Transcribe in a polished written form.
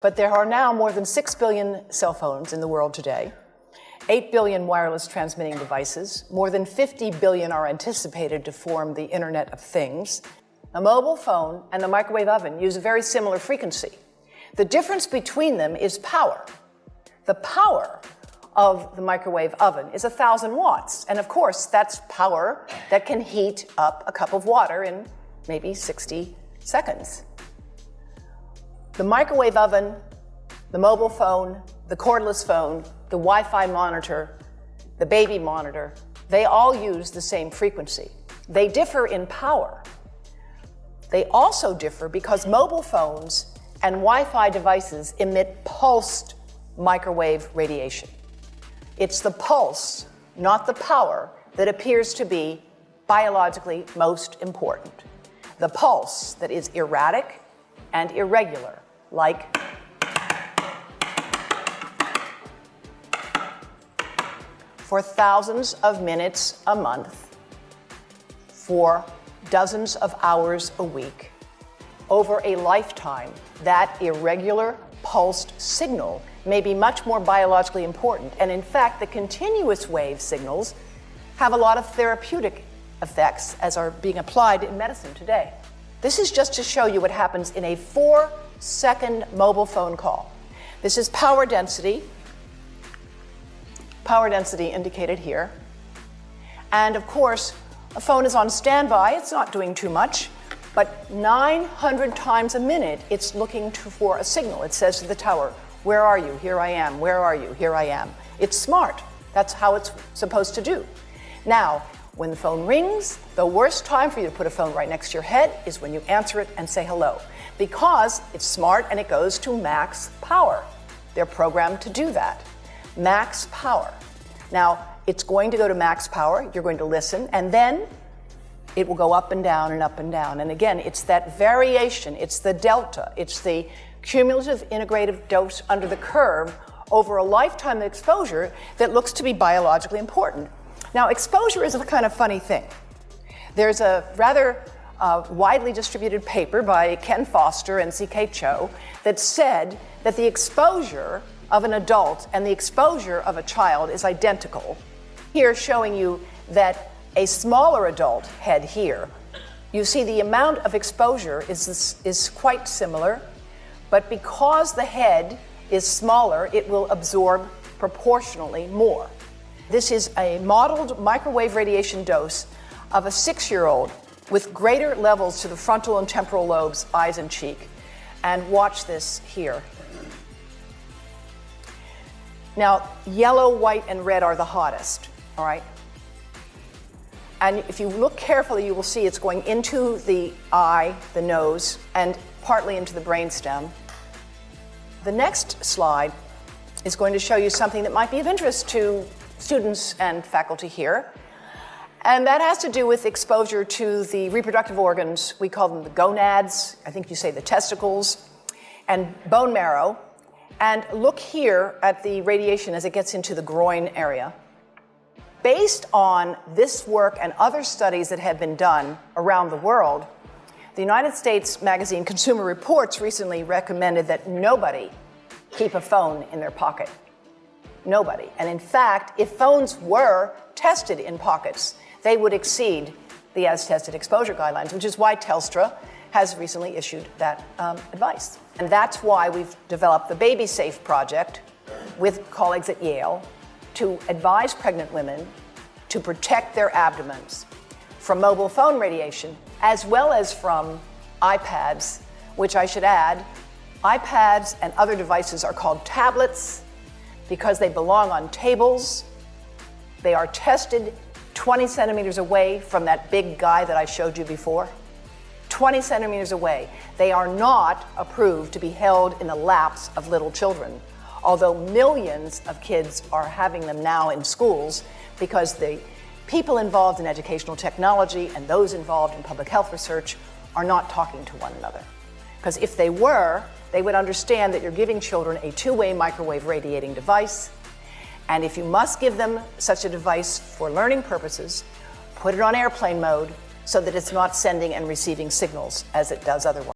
But there are now more than 6 billion cell phones in the world today, 8 billion wireless transmitting devices, more than 50 billion are anticipated to form the Internet of Things. A mobile phone and the microwave oven use a very similar frequency. The difference between them is power. The power of the microwave oven is 1,000 watts, and of course that's power that can heat up a cup of water in maybe 60 seconds. The microwave oven, the mobile phone, the cordless phone, the Wi-Fi monitor, the baby monitor, they all use the same frequency. They differ in power. They also differ because mobile phones and Wi-Fi devices emit pulsed microwave radiation. It's the pulse, not the power, that appears to be biologically most important. The pulse that is erratic and irregular, like for thousands of minutes a month, for dozens of hours a week. Over a lifetime, that irregular pulsed signal may be much more biologically important. And in fact, the continuous wave signals have a lot of therapeutic effects as are being applied in medicine today. This is just to show you what happens in a 4-second mobile phone call. This is power density indicated here. And of course, a phone is on standby, it's not doing too much, but 900 times a minute it's looking for a signal. It says to the tower, "Where are you? Here I am. Where are you? Here I am." It's smart. That's how it's supposed to do. Now, when the phone rings, the worst time for you to put a phone right next to your head is when you answer it and say hello, because it's smart and it goes to max power. They're programmed to do that. Max power. Now, it's going to go to max power, you're going to listen, and then it will go up and down and up and down. And again, it's that variation, it's the delta, it's the cumulative integrative dose under the curve over a lifetime of exposure that looks to be biologically important. Now, exposure is a kind of funny thing. There's a rather widely distributed paper by Ken Foster and C.K. Cho that said that the exposure of an adult and the exposure of a child is identical. Here showing you that a smaller adult head here, you see the amount of exposure is quite similar, but because the head is smaller, it will absorb proportionally more. This is a modeled microwave radiation dose of a 6-year-old with greater levels to the frontal and temporal lobes, eyes and cheek. And watch this here. Now, yellow, white, and red are the hottest, all right? And if you look carefully, you will see it's going into the eye, the nose, and partly into the brainstem. The next slide is going to show you something that might be of interest to students and faculty here. And that has to do with exposure to the reproductive organs. We call them the gonads, I think you say the testicles, and bone marrow. And look here at the radiation as it gets into the groin area. Based on this work and other studies that have been done around the world, the United States magazine Consumer Reports recently recommended that nobody keep a phone in their pocket. Nobody. And in fact, if phones were tested in pockets, they would exceed the as-tested exposure guidelines, which is why Telstra has recently issued that advice. And that's why we've developed the Baby Safe project with colleagues at Yale to advise pregnant women to protect their abdomens from mobile phone radiation, as well as from iPads, which I should add, iPads and other devices are called tablets because they belong on tables. They are tested 20 centimeters away from that big guy that I showed you before. 20 centimeters away. They are not approved to be held in the laps of little children, although millions of kids are having them now in schools because the people involved in educational technology and those involved in public health research are not talking to one another. Because if they were, they would understand that you're giving children a two-way microwave radiating device, and if you must give them such a device for learning purposes, put it on airplane mode so that it's not sending and receiving signals as it does otherwise.